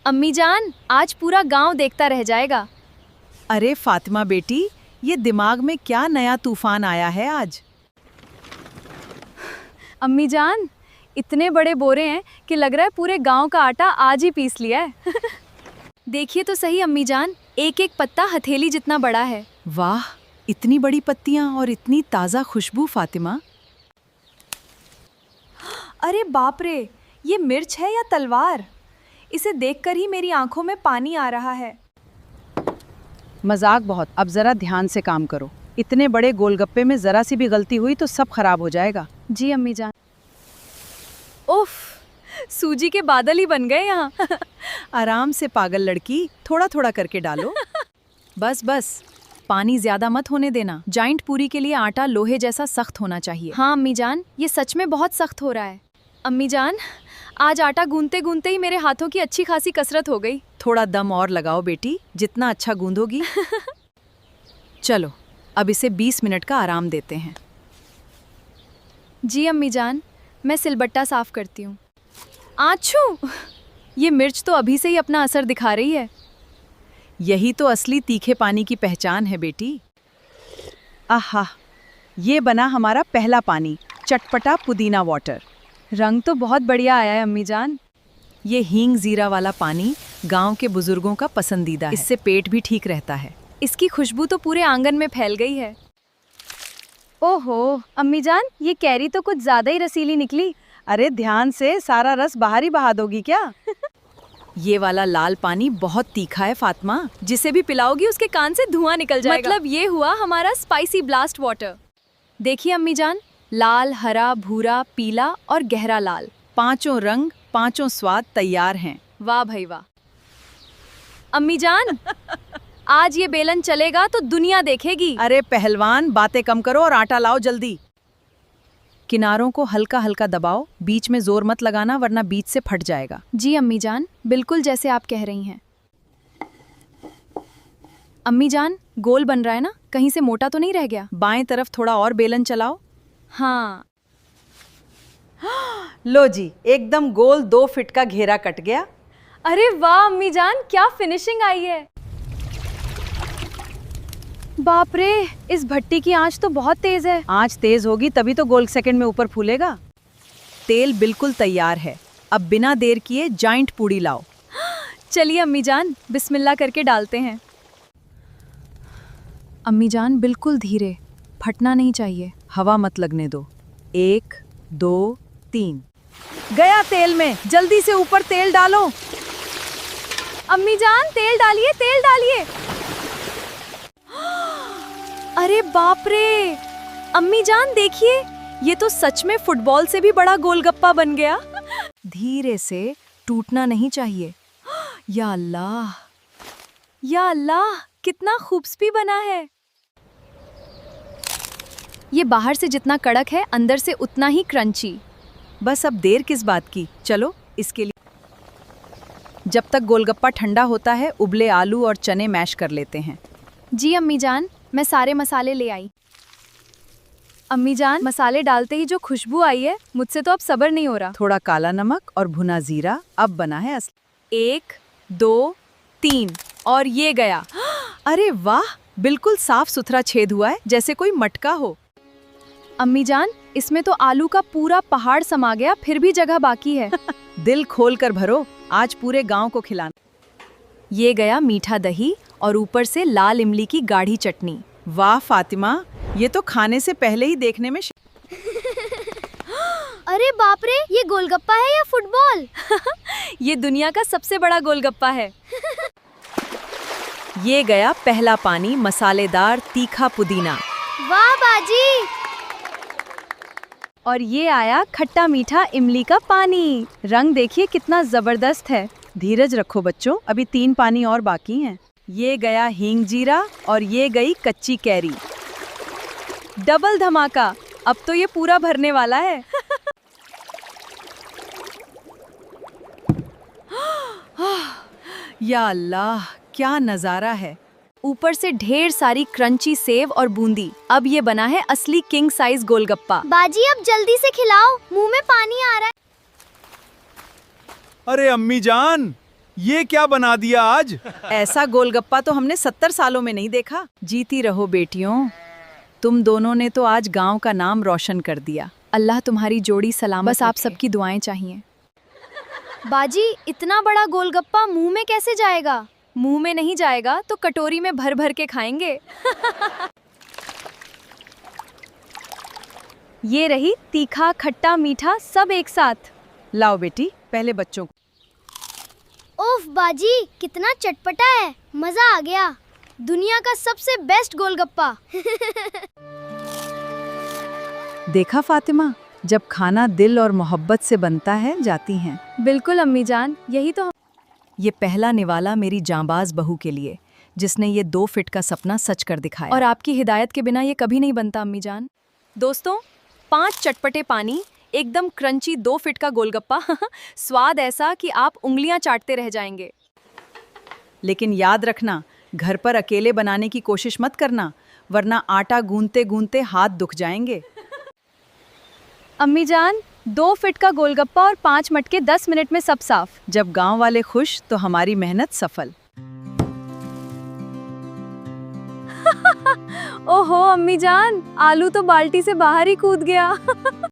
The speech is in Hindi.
अम्मी जान, आज पूरा गांव देखता रह जाएगा। अरे फातिमा बेटी, ये दिमाग में क्या नया तूफान आया है आज? अम्मी जान, इतने बड़े बोरे हैं कि लग रहा है पूरे गांव का आटा आज ही पीस लिया है। देखिए तो सही अम्मी जान, एक एक पत्ता हथेली जितना बड़ा है। वाह, इतनी बड़ी पत्तियां और इतनी ताज़ा खुशबू फातिमा। अरे बाप रे, ये मिर्च है या तलवार? इसे देखकर ही मेरी आंखों में पानी आ रहा है। मजाक बहुत, अब जरा ध्यान से काम करो। इतने बड़े गोलगप्पे में जरा सी भी गलती हुई तो सब खराब हो जाएगा। जी अम्मी जान। उफ, सूजी के बादल ही बन गए यहाँ। आराम से पागल लड़की, थोड़ा थोड़ा करके डालो। बस बस, पानी ज्यादा मत होने देना। जाइंट पूरी के लिए आटा लोहे जैसा सख्त होना चाहिए। हाँ अम्मी जान, ये सच में बहुत सख्त हो रहा है। अम्मी जान, आज आटा गूंथते गूंथते ही मेरे हाथों की अच्छी खासी कसरत हो गई। थोड़ा दम और लगाओ बेटी, जितना अच्छा गूंदोगी। चलो, अब इसे 20 मिनट का आराम देते हैं। जी अम्मी जान, मैं सिलबट्टा साफ करती हूँ। आछू, ये मिर्च तो अभी से ही अपना असर दिखा रही है। यही तो असली तीखे पानी की पहचान है बेटी। आहा, ये बना हमारा पहला पानी, चटपटा पुदीना वाटर। रंग तो बहुत बढ़िया आया है अम्मी जान। ये हींग जीरा वाला पानी गांव के बुजुर्गों का पसंदीदा है। इससे पेट भी ठीक रहता है। इसकी खुशबू तो पूरे आंगन में फैल गई है। ओहो अम्मी जान, ये कैरी तो कुछ ज्यादा ही रसीली निकली। अरे ध्यान से, सारा रस बाहर ही बहा दोगी क्या? ये वाला लाल पानी बहुत तीखा है फातिमा। जिसे भी पिलाओगी उसके कान से धुआं निकल जाएगा। मतलब ये हुआ हमारा स्पाइसी ब्लास्ट वाटर। देखिए अम्मी जान, लाल, हरा, भूरा, पीला और गहरा लाल, पांचों रंग, पांचों स्वाद तैयार हैं। वाह भाई वाह। अम्मी जान, आज ये बेलन चलेगा तो दुनिया देखेगी। अरे पहलवान, बातें कम करो और आटा लाओ जल्दी। किनारों को हल्का हल्का दबाओ, बीच में जोर मत लगाना वरना बीच से फट जाएगा। जी अम्मी जान, बिल्कुल जैसे आप कह रही हैं। अम्मी जान, गोल बन रहा है ना, कहीं से मोटा तो नहीं रह गया? बाएं तरफ थोड़ा और बेलन चलाओ। हाँ। लो जी, एकदम गोल 2 फीट का घेरा कट गया। अरे वाह अम्मी जान, क्या फिनिशिंग आई है। बाप रे, इस भट्टी की आंच तो बहुत तेज है। आंच तेज होगी तभी तो गोल सेकंड में ऊपर फूलेगा। तेल बिल्कुल तैयार है, अब बिना देर किए जाइंट पूड़ी लाओ। चलिए अम्मी जान, बिस्मिल्लाह करके डालते हैं। अम्मी जान, बिल्कुल धीरे, फटना नहीं चाहिए। हवा मत लगने दो। 1 2 3, गया तेल में। जल्दी से ऊपर तेल डालो। अम्मी जान, तेल डालिए, तेल डालिए। अरे बाप रे, अम्मी जान देखिए, ये तो सच में फुटबॉल से भी बड़ा गोलगप्पा बन गया। धीरे से, टूटना नहीं चाहिए। या अल्लाह, या अल्लाह, कितना खूबसूरत बना है। ये बाहर से जितना कड़क है, अंदर से उतना ही क्रंची। बस अब देर किस बात की, चलो इसके लिए। जब तक गोलगप्पा ठंडा होता है, उबले आलू और चने मैश कर लेते हैं। जी अम्मी जान, मैं सारे मसाले ले आई। अम्मी जान, मसाले डालते ही जो खुशबू आई है, मुझसे तो अब सब्र नहीं हो रहा। थोड़ा काला नमक और भुना जीरा, अब बना है असली। 1 2 3 और ये गया। अरे वाह, बिल्कुल साफ सुथरा छेद हुआ है, जैसे कोई मटका हो। अम्मी जान, इसमें तो आलू का पूरा पहाड़ समा गया, फिर भी जगह बाकी है। दिल खोल कर भरो, आज पूरे गांव को खिलाना। ये गया मीठा दही और ऊपर से लाल इमली की गाढ़ी चटनी। वाह फातिमा, ये तो खाने से पहले ही देखने में अरे बाप रे, ये गोलगप्पा है या फुटबॉल? ये दुनिया का सबसे बड़ा गोलगप्पा है। ये गया पहला पानी, मसालेदार तीखा पुदीना। वाह बाजी। और ये आया खट्टा मीठा इमली का पानी। रंग देखिए कितना जबरदस्त है। धीरज रखो बच्चों, अभी 3 पानी और बाकी हैं। ये गया हींग जीरा और ये गई कच्ची कैरी। डबल धमाका, अब तो ये पूरा भरने वाला है। या अल्लाह, क्या नज़ारा है। ऊपर से ढेर सारी क्रंची सेव और बूंदी। अब ये बना है असली किंग साइज गोलगप्पा। बाजी, अब जल्दी से खिलाओ, मुंह में पानी आ रहा है। अरे अम्मी जान, ये क्या बना दिया आज? ऐसा गोलगप्पा तो हमने 70 सालों में नहीं देखा। जीती रहो बेटियों, तुम दोनों ने तो आज गांव का नाम रोशन कर दिया। अल्लाह तुम्हारी जोड़ी सलामत बस आप सबकी दुआएं चाहिए। बाजी, इतना बड़ा गोलगप्पा मुंह में कैसे जाएगा? मुंह में नहीं जाएगा तो कटोरी में भर भर के खाएंगे। ये रही तीखा खट्टा मीठा सब एक साथ। लाओ बेटी, पहले बच्चों को। ओफ बाजी, कितना चटपटा है, मजा आ गया। दुनिया का सबसे बेस्ट गोलगप्पा। देखा फातिमा, जब खाना दिल और मोहब्बत से बनता है जाती हैं। बिल्कुल अम्मी जान, यही तो। ये पहला निवाला मेरी जांबाज बहू के लिए, जिसने ये 2 फीट का सपना सच कर दिखाया। और आपकी हिदायत के बिना ये कभी नहीं बनता अम्मी जान। दोस्तों, 5 चटपटे पानी, एकदम क्रंची 2 फीट का गोलगप्पा। स्वाद ऐसा कि आप उंगलियां चाटते रह जाएंगे। लेकिन याद रखना, घर पर अकेले बनाने की कोशिश मत करना, वरना आटा गूंथते गूंथते हाथ दुख जाएंगे। अम्मी जान, 2 फीट का गोलगप्पा और 5 मटके 10 मिनट में सब साफ। जब गांव वाले खुश तो हमारी मेहनत सफल। ओहो अम्मी जान, आलू तो बाल्टी से बाहर ही कूद गया।